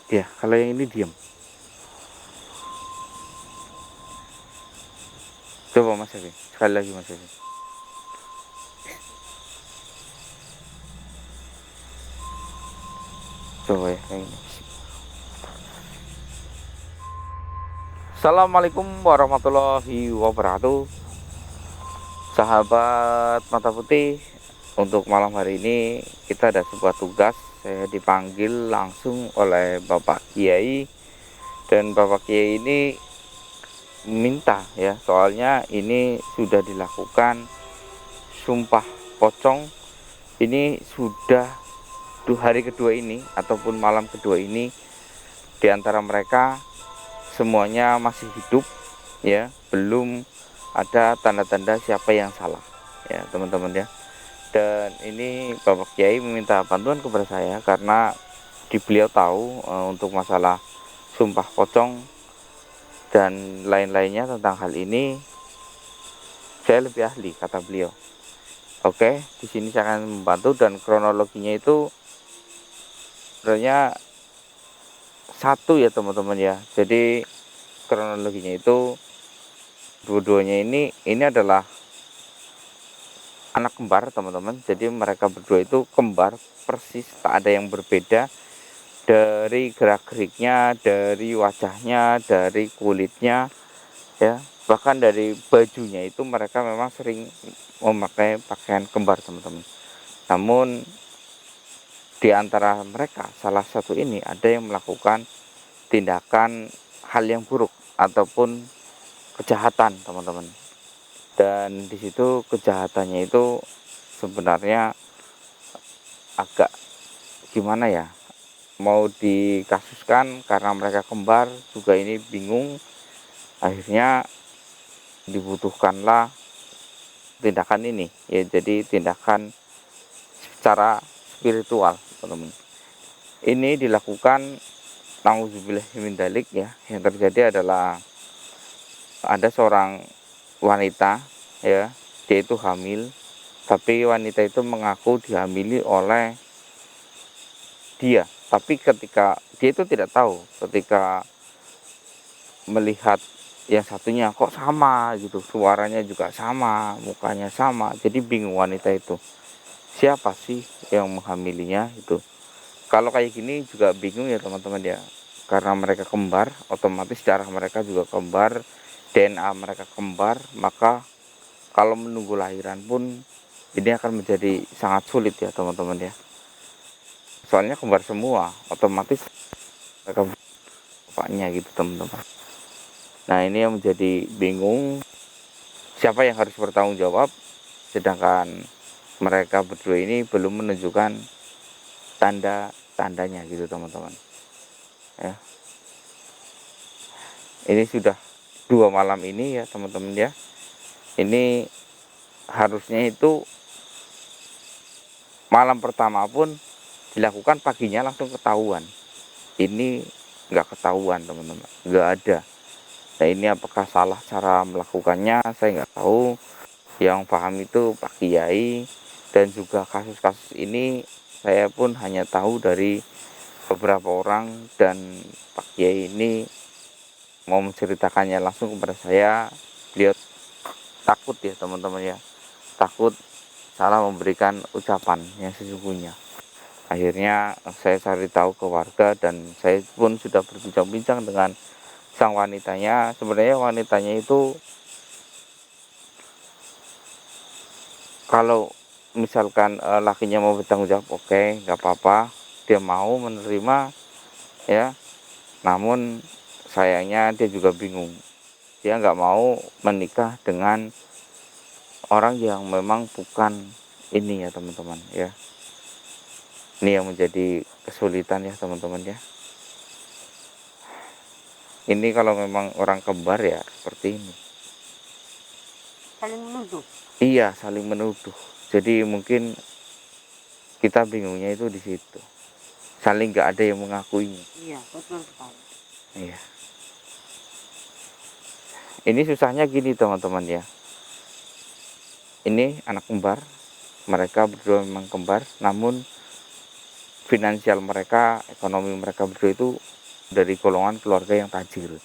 Ya, kalau yang ini diam. Coba Mas Evi, sekali lagi Mas Evi. Coba ya, yang ini. Assalamualaikum warahmatullahi wabarakatuh. Sahabat mata putih, untuk malam hari ini kita ada sebuah tugas. Saya dipanggil langsung oleh Bapak Kiai, dan Bapak Kiai ini minta ya, soalnya ini sudah dilakukan sumpah pocong. Ini sudah hari kedua ini ataupun malam kedua ini. Di antara mereka semuanya masih hidup ya, belum ada tanda-tanda siapa yang salah ya teman-teman ya. Dan ini Bapak Kiai meminta bantuan kepada saya karena beliau tahu untuk masalah sumpah pocong dan lain-lainnya tentang hal ini saya lebih ahli, kata beliau. Oke, di sini saya akan membantu, dan kronologinya itu sebenarnya satu ya teman-teman ya. Jadi kronologinya itu dua-duanya ini adalah anak kembar teman-teman. Jadi mereka berdua itu kembar persis, tak ada yang berbeda dari gerak-geriknya, dari wajahnya, dari kulitnya ya, bahkan dari bajunya itu mereka memang sering memakai pakaian kembar teman-teman. Namun di antara mereka salah satu ini ada yang melakukan tindakan hal yang buruk ataupun kejahatan teman-teman. Dan di situ kejahatannya itu sebenarnya agak gimana ya, mau dikasuskan karena mereka kembar juga ini bingung. Akhirnya dibutuhkanlah tindakan ini ya, jadi tindakan secara spiritual teman-teman. Ini dilakukan nauzubillah min dzalik ya. Yang terjadi adalah ada seorang wanita ya, dia itu hamil, tapi wanita itu mengaku dihamili oleh dia. Tapi ketika dia itu tidak tahu, ketika melihat yang satunya kok sama gitu, suaranya juga sama, mukanya sama, jadi bingung wanita itu, siapa sih yang menghamilinya itu. Kalau kayak gini juga bingung ya teman-teman ya, karena mereka kembar, otomatis darah mereka juga kembar, DNA mereka kembar, maka kalau menunggu lahiran pun ini akan menjadi sangat sulit ya teman-teman ya. Soalnya kembar semua, otomatis mereka bapaknya gitu teman-teman. Nah ini yang menjadi bingung, siapa yang harus bertanggung jawab, sedangkan mereka berdua ini belum menunjukkan tanda-tandanya gitu teman-teman ya. Ini sudah 2 malam ini ya teman-teman ya. Ini harusnya itu malam pertama pun dilakukan, paginya langsung ketahuan. Ini nggak ketahuan teman-teman, nggak ada. Nah ini apakah salah cara melakukannya, saya nggak tahu. Yang paham itu Pak Kiai, dan juga kasus-kasus ini saya pun hanya tahu dari beberapa orang, dan Pak Kiai ini mau menceritakannya langsung kepada saya. Beliau takut ya teman-teman ya, takut salah memberikan ucapan yang sesungguhnya. Akhirnya saya cari tahu ke warga, dan saya pun sudah berbincang-bincang dengan sang wanitanya. Sebenarnya wanitanya itu kalau misalkan lakinya mau bertanggung jawab, oke, nggak apa-apa, dia mau menerima ya. Namun sayangnya dia juga bingung, dia nggak mau menikah dengan orang yang memang bukan ini ya teman-teman ya. Ini yang menjadi kesulitan ya teman-teman ya. Ini kalau memang orang kembar ya seperti ini. Saling menuduh. Iya, saling menuduh. Jadi mungkin kita bingungnya itu di situ. Saling nggak ada yang mengakuinya. Iya, betul sekali. Iya. Ini susahnya gini teman-teman ya. Ini anak kembar, mereka berdua memang kembar, namun finansial mereka, ekonomi mereka berdua itu dari golongan keluarga yang tajir.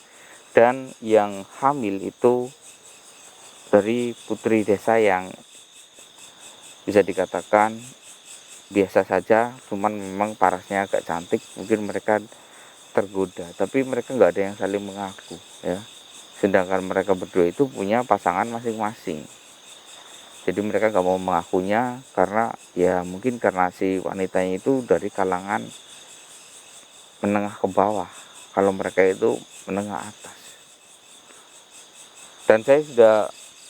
Dan yang hamil itu dari putri desa yang bisa dikatakan biasa saja, cuman memang parasnya agak cantik, mungkin mereka tergoda, tapi mereka nggak ada yang saling mengaku ya. Sedangkan mereka berdua itu punya pasangan masing-masing, jadi mereka nggak mau mengakunya karena ya mungkin karena si wanitanya itu dari kalangan menengah ke bawah, kalau mereka itu menengah atas. Dan saya sudah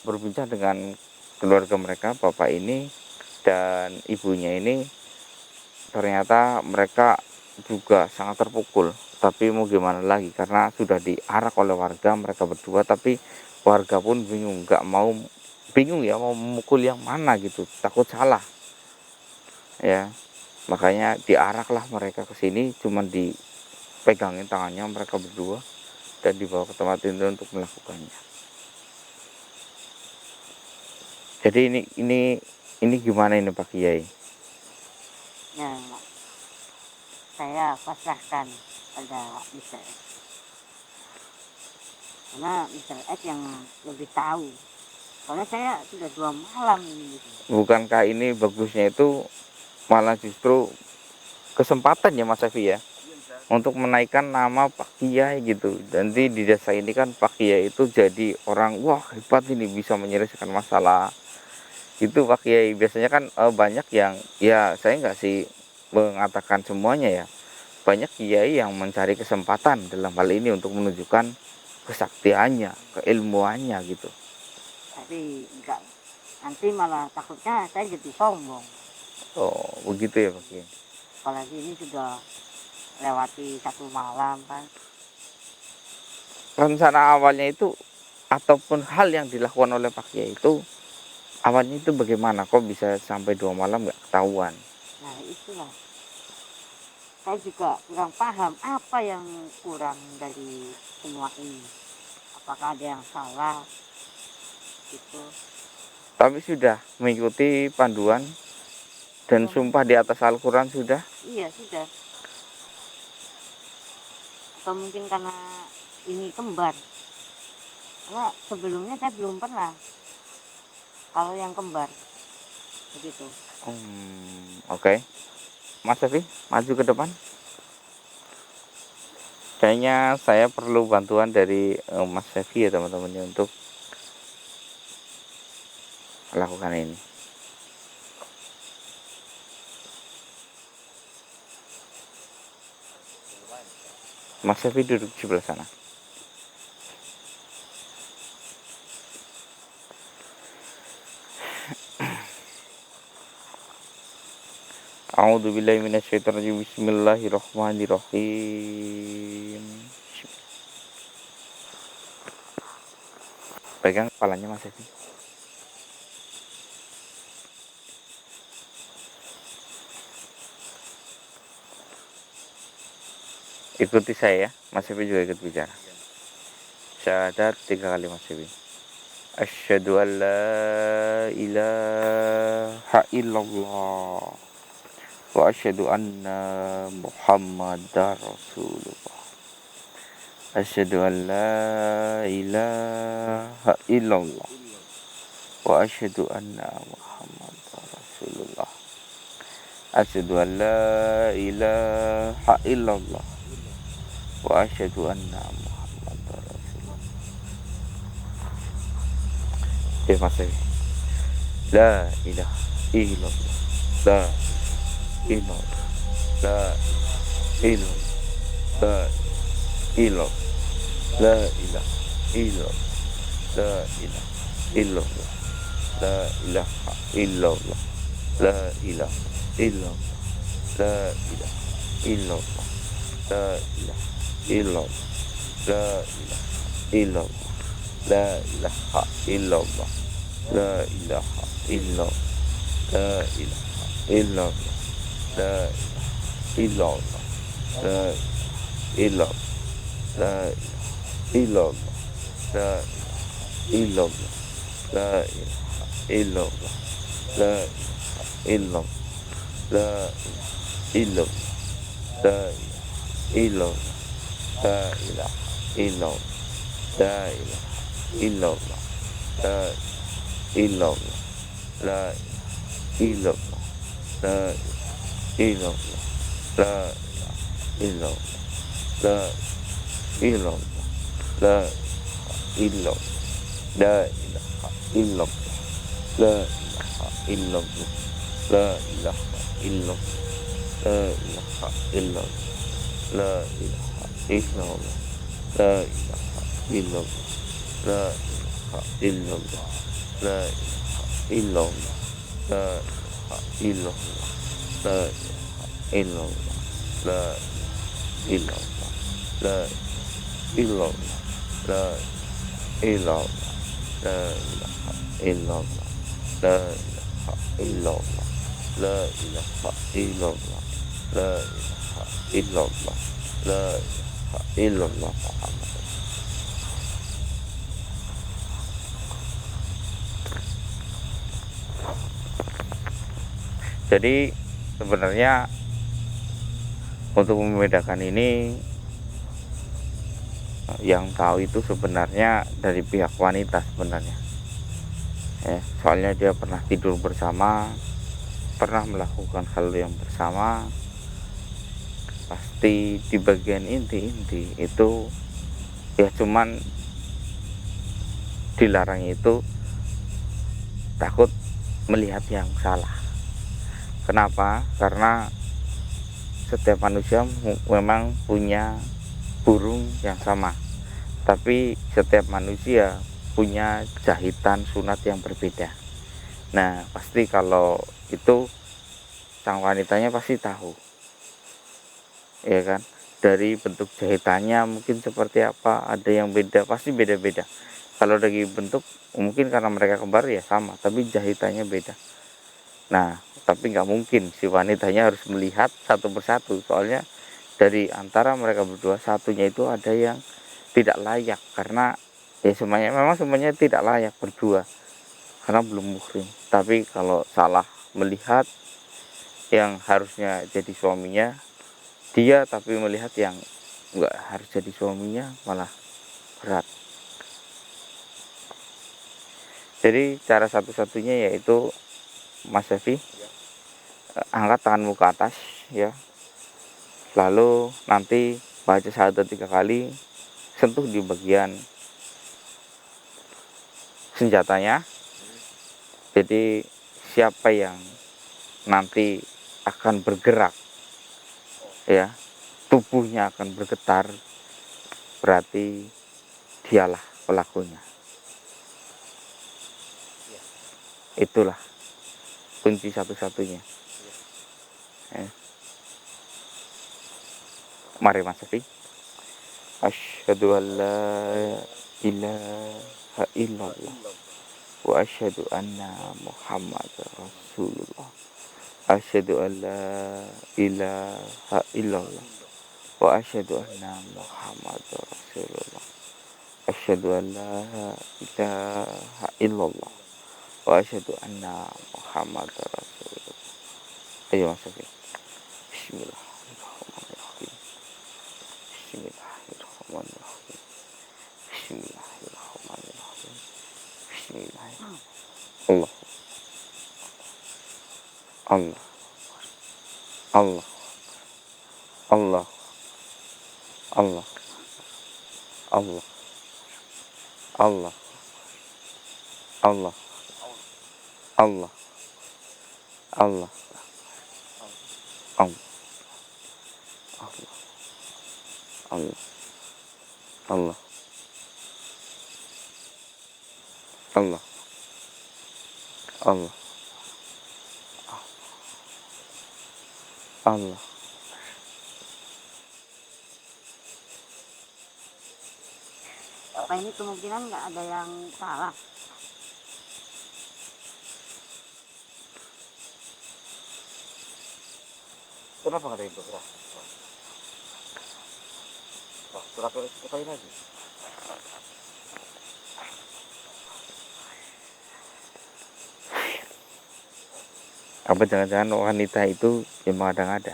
berbincang dengan keluarga mereka, bapak ini dan ibunya ini, ternyata mereka juga sangat terpukul. Tapi mau gimana lagi, karena sudah diarak oleh warga mereka berdua, tapi warga pun bingung, nggak mau, bingung ya mau memukul yang mana gitu, takut salah ya. Makanya diaraklah mereka ke sini, cuman dipegangin tangannya mereka berdua dan dibawa ke tempat itu untuk melakukannya. Jadi ini gimana ini Pak Kiai? Nah, saya pasrahkan pada Mr. X, karena Mr. X yang lebih tahu. Soalnya saya sudah 2 malam ini gitu. Bukankah ini bagusnya itu malah justru kesempatan ya Mas Evi ya, untuk menaikkan nama Pak Kiai gitu. Nanti di desa ini kan Pak Kiai itu jadi orang, wah hebat ini bisa menyelesaikan masalah itu Pak Kiai. Biasanya kan banyak yang, ya saya nggak sih mengatakan semuanya ya, banyak kiai yang mencari kesempatan dalam hal ini untuk menunjukkan kesaktiannya, keilmuannya gitu. Tapi enggak, nanti malah takutnya saya jadi sombong. Oh begitu ya Pak Kiai. Apalagi ini sudah lewati 1 malam kan. Rencana awalnya itu ataupun hal yang dilakukan oleh Pak Kiai itu awalnya itu bagaimana, kok bisa sampai 2 malam nggak ketahuan? Nah itulah, saya juga kurang paham apa yang kurang dari semua ini. Apakah ada yang salah gitu. Tapi sudah mengikuti panduan dan sumpah di atas Al-Quran sudah? Iya sudah. Atau mungkin karena ini kembar, karena sebelumnya saya belum pernah kalau yang kembar begitu. Oke. Mas Evi, maju ke depan. Kayaknya saya perlu bantuan dari Mas Evi ya teman-teman untuk melakukan ini. Mas Evi duduk di sebelah sana. A'udzubillahi minasyaitonirrajim. Bismillahirrahmanirrahim. Pegang kepalanya Mas Evi. Ikuti saya ya, Mas Evi juga ikut bicara. Syahadat 3 kali Mas Evi. Asyhadu an la ilaha illallah wa asyhadu anna Muhammadar Rasulullah. Asyhadu an la ilaha illallah wa asyhadu anna Muhammadar Rasulullah. Asyhadu an la ilaha illallah wa asyhadu anna Muhammadar Rasulullah. Ya Mas Evi. La ilaha illallah. La illallah. La illallah. La illallah. La ilaha illallah. La ilaha illallah. La ilaha illallah. La ilaha illallah. La ilaha illallah. La ilaha illallah. La ilaha illallah. La ilaha illallah. La ilaha illallah. La ilaha illallah. La ilaha illallah. La ilaha illallah. La ilaha illallah. La ilaha illallah. La ilaha illallah. La ilaha illallah, la illallah, la ilaha illallah, la ilaha illallah, la illallah, la illallah, la illallah, la illallah, la illallah, la illallah, la ilaha illallah, la ilaha illallah, la ilaha illallah, la ilaha illallah, la ilaha illallah, la ilaha illallah, la ilaha illallah, la ilaha illallah, la ilaha illallah, la ilaha illallah, la illallah, la illallah, la illallah, la ilaha illallah, la ilaha illallah, la ilaha illallah, la ilaha illallah, la ilaha illallah Muhammad. Jadi sebenarnya untuk membedakan ini, yang tahu itu sebenarnya dari pihak wanita sebenarnya, ya, soalnya dia pernah tidur bersama, pernah melakukan hal yang bersama. Pasti di bagian inti-inti itu ya cuman dilarang itu takut melihat yang salah. Kenapa? Karena setiap manusia memang punya burung yang sama, tapi setiap manusia punya jahitan sunat yang berbeda. Nah, pasti kalau itu sang wanitanya pasti tahu, ya kan? Dari bentuk jahitannya mungkin seperti apa, ada yang beda, pasti beda-beda. Kalau dari bentuk mungkin karena mereka kembar ya sama, tapi jahitannya beda. Nah, tapi nggak mungkin si wanitanya harus melihat satu persatu, soalnya dari antara mereka berdua satunya itu ada yang tidak layak, karena ya semuanya tidak layak berdua karena belum muhrim. Tapi kalau salah melihat yang harusnya jadi suaminya dia, tapi melihat yang nggak harus jadi suaminya, malah berat. Jadi cara satu-satunya yaitu Mas Evi, angkat tanganmu ke atas ya, lalu nanti baca syahadat 3 kali, sentuh di bagian senjatanya. Jadi siapa yang nanti akan bergerak ya, tubuhnya akan bergetar, berarti dialah pelakunya. Itulah kunci satu-satunya. Mari Mas Safi. Asyhadu an la ilaha illallah wa asyhadu anna Muhammadar Rasulullah. Asyhadu an la ilaha illallah wa asyhadu anna Muhammadar Rasulullah. Asyhadu an la ilaha illallah wa asyhadu anna Muhammadar Rasulullah. Ayo Mas Safi. Bismillahirrahmanirrahim. Bismillahirrahmanirrahim. Bismillahirrahmanirrahim. Bismillahirrahmanirrahim. Allah, Allah, Allah, Allah, Allah, Allah, Allah, Allah, Allah, Allah, Allah, Allah, Allah, Allah, Allah. Apa ini kemungkinan nggak ada yang salah? Kenapa nggak ada yang bergerak? Surat kita lagi. Apa jangan-jangan wanita itu memang ada-ada?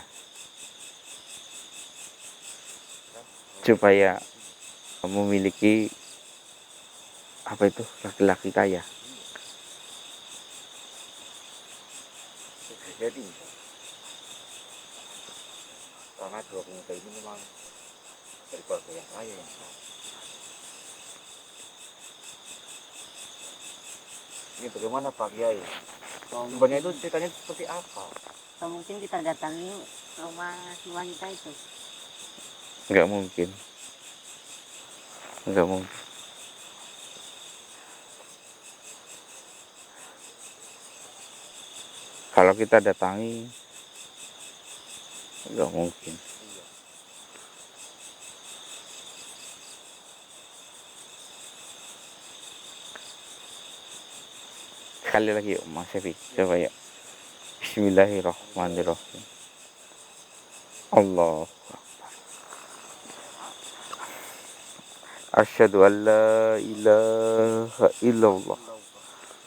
supaya memiliki apa itu laki-laki kaya. Jadi karena dua pemuda ini memang dari keluarga yang kaya yang sah. Ini bagaimana Pak Kiai? Sebenarnya itu ceritanya seperti apa? Atau mungkin kita datangi rumah si wanita itu. Nggak mungkin. Kalau kita datangi, nggak mungkin. Sekali lagi yuk Mas Syafi, coba ya. Bismillahirrahmanirrahim. Allah. Asyhadu an la ilaha illallah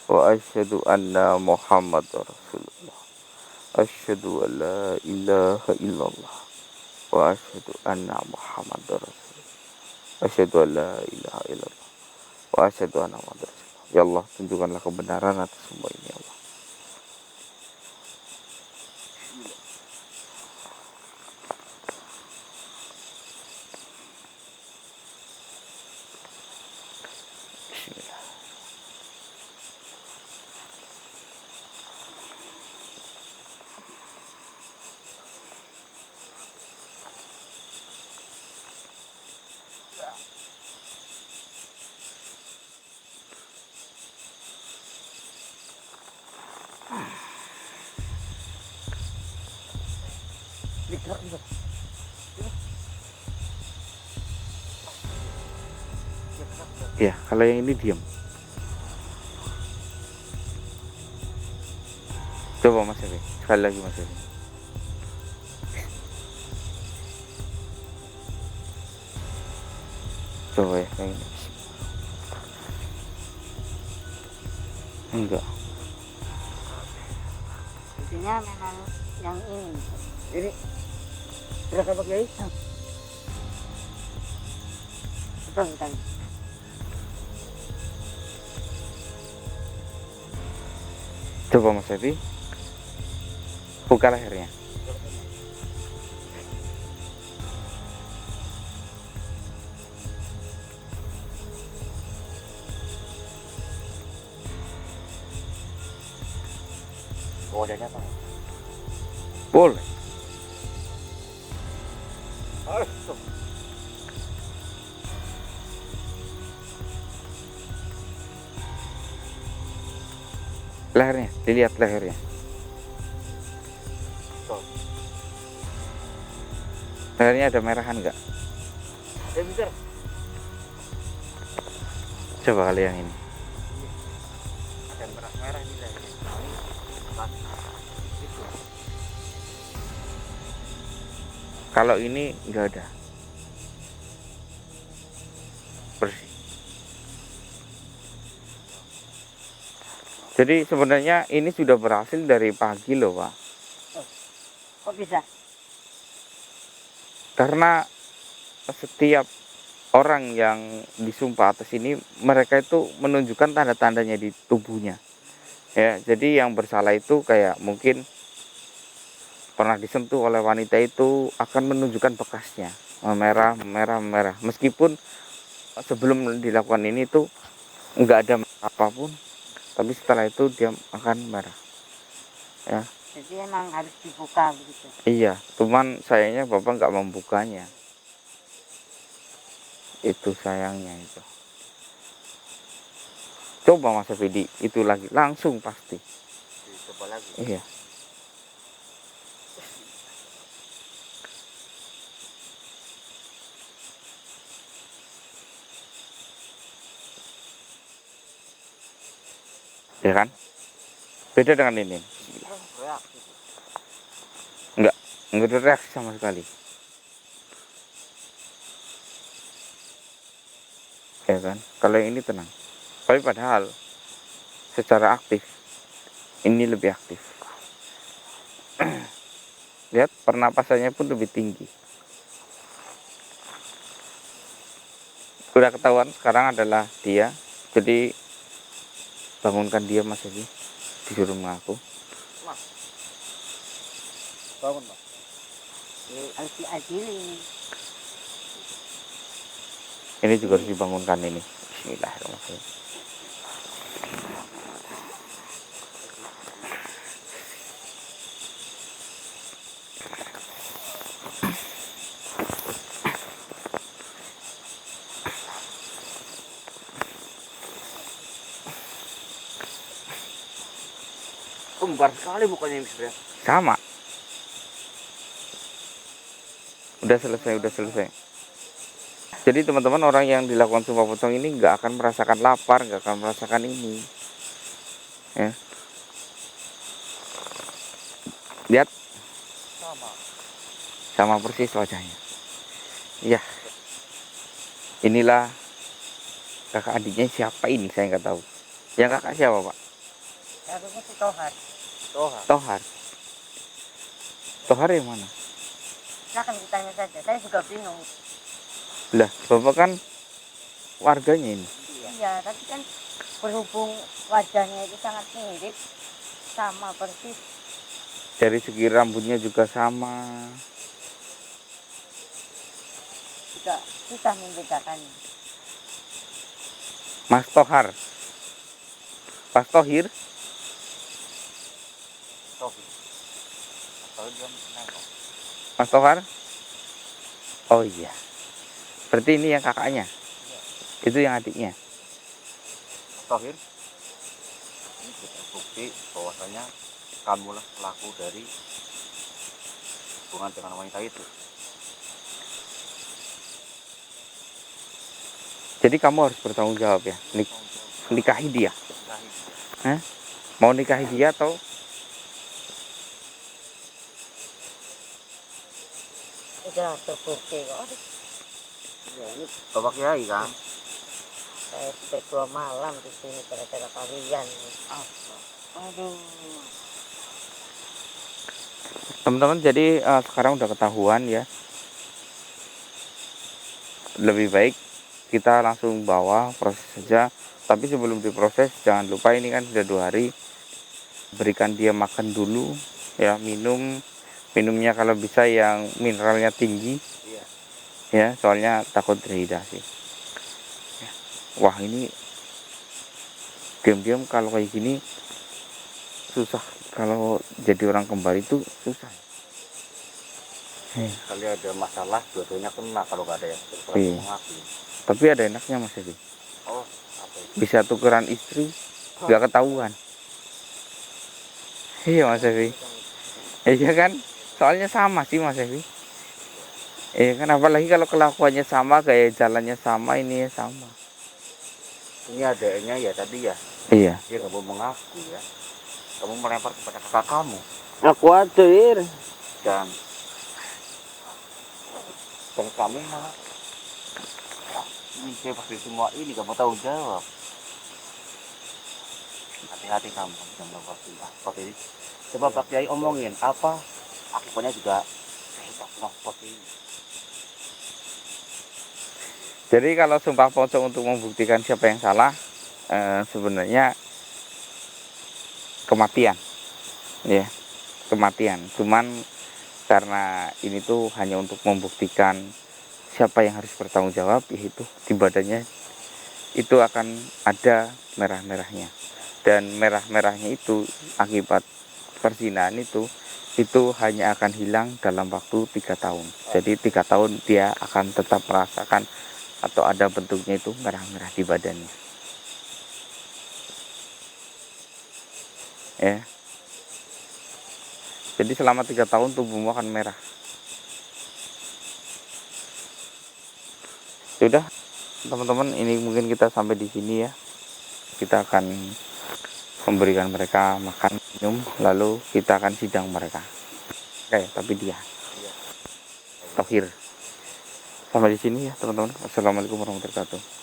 wa asyhadu anna Muhammadar Rasulullah. Asyhadu an la ilaha illallah wa asyhadu anna Muhammadar Rasulullah. Asyhadu an la ilaha illallah wa asyhadu anna Muhammadar Rasulullah. Ya Allah, tunjukkanlah kebenaran atas semua ini ya Allah. Bismillah. Ya, kalau yang ini diam. Coba Mas Evi, sekali lagi Mas Evi. Coba ya, kayak ini. Enggak. Intinya memang yang ini. Ini berapa Pak Kiai? Betul tadi. Coba Mas Evi, buka lehernya. Wadahnya apa? Boleh. Lehernya, dilihat lehernya. Lehernya ada merahan nggak? Bentar. Coba kali yang ini. Ada merah-merah di lehernya. Kalau ini nggak ada. Bersih. Jadi sebenarnya ini sudah berhasil dari pagi loh Pak. Kok bisa? Karena setiap orang yang disumpah atas ini, mereka itu menunjukkan tanda-tandanya di tubuhnya. Ya, jadi yang bersalah itu kayak mungkin pernah disentuh oleh wanita itu akan menunjukkan bekasnya, merah. Meskipun sebelum dilakukan ini tuh nggak ada apapun, tapi setelah itu dia akan merah. Ya. Jadi emang harus dibuka begitu. Iya, cuman sayangnya Bapak nggak membukanya. Itu sayangnya itu. Coba Mas Fidi, itu lagi langsung pasti. Coba lagi. Iya. Ya kan? Beda dengan ini. Enggak ada reaksi sama sekali. Ya kan? Kalau yang ini tenang. Tapi padahal secara aktif ini lebih aktif. Lihat pernapasannya pun lebih tinggi. Udah ketahuan sekarang adalah dia. Jadi bangunkan dia Mas Evi, disuruh mengaku. Bangun, Mas. Harus diadili. Ini juga harus dibangunkan ini. Bismillahirrahmanirrahim. Kembar sekali mukanya ini sebenarnya. Sama. Udah selesai. Jadi teman-teman, orang yang dilakukan sumpah pocong ini nggak akan merasakan lapar, nggak akan merasakan ini. Ya. Lihat, sama persis wajahnya. Ya, inilah kakak adiknya. Siapa ini saya nggak tahu. Yang kakak siapa Pak? Harusnya si Tohar. Tohar. Tohar yang mana? Silahkan ditanya saja. Saya juga bingung. Lah, bapak kan warganya ini. Iya, tapi kan berhubung wajahnya itu sangat mirip, sama persis. Dari segi rambutnya juga sama. Juga susah membedakannya. Mas Tohar. Mas Tohir. Mas Tohar. Oh iya. Berarti ini yang kakaknya. Itu yang adiknya. Tohir, ini bukti bahwasanya kamulah pelaku dari hubungan dengan wanita itu. Jadi kamu harus bertanggung jawab ya. Nikahi dia. Hah? Mau nikahi dia atau Sudah terbukti kok. Ya, ini Bapak Kiai kan? Saya sampai 2 malam di sini gara-gara kalian. Aduh. teman-teman? Jadi sekarang udah ketahuan ya. Lebih baik kita langsung bawa proses saja. Tapi sebelum diproses jangan lupa ini kan sudah 2 hari. Berikan dia makan dulu ya, minumnya kalau bisa yang mineralnya tinggi. Iya. Ya, soalnya takut dehidrasi. Ya. Wah, ini diam-diam kalau kayak gini susah. Kalau jadi orang kembar itu susah. Kali ada masalah, dua-duanya kena kalau nggak ada yang Iya. mengaku. Tapi ada enaknya Mas Evi. Oh, apa itu? Bisa tukeran istri, nggak ketahuan. Iya Mas Evi. Iya kan? Soalnya sama sih Mas Evi. Iya kan, apalagi kalau kelakuannya sama, gaya jalannya sama, ini sama. Ini adanya ya tadi ya, Iya. dia nggak mau mengaku ya. Kamu melempar kepada kakak kamu Aku khawatir. dan kamu malah ini saya pasti semua ini kamu tahu jawab. Hati-hati kamu jangan melakukan seperti ini. Coba Pak Kiai omongin apa akibatnya juga seperti ini. Jadi kalau sumpah pocong untuk membuktikan siapa yang salah, sebenarnya kematian, ya, kematian. Cuman karena ini tuh hanya untuk membuktikan siapa yang harus bertanggung jawab, yaitu di badannya itu akan ada merah-merahnya, dan merah-merahnya itu akibat perzinahan itu hanya akan hilang dalam waktu 3 tahun. Jadi 3 tahun dia akan tetap merasakan atau ada bentuknya itu merah-merah di badannya. Ya. Jadi selama 3 tahun tubuhmu akan merah. Sudah, teman-teman, ini mungkin kita sampai di sini ya. Kita akan memberikan mereka makan, minum, lalu kita akan sidang mereka. Oke, tapi dia Tohir. Sampai di sini ya teman-teman. Assalamualaikum warahmatullahi wabarakatuh.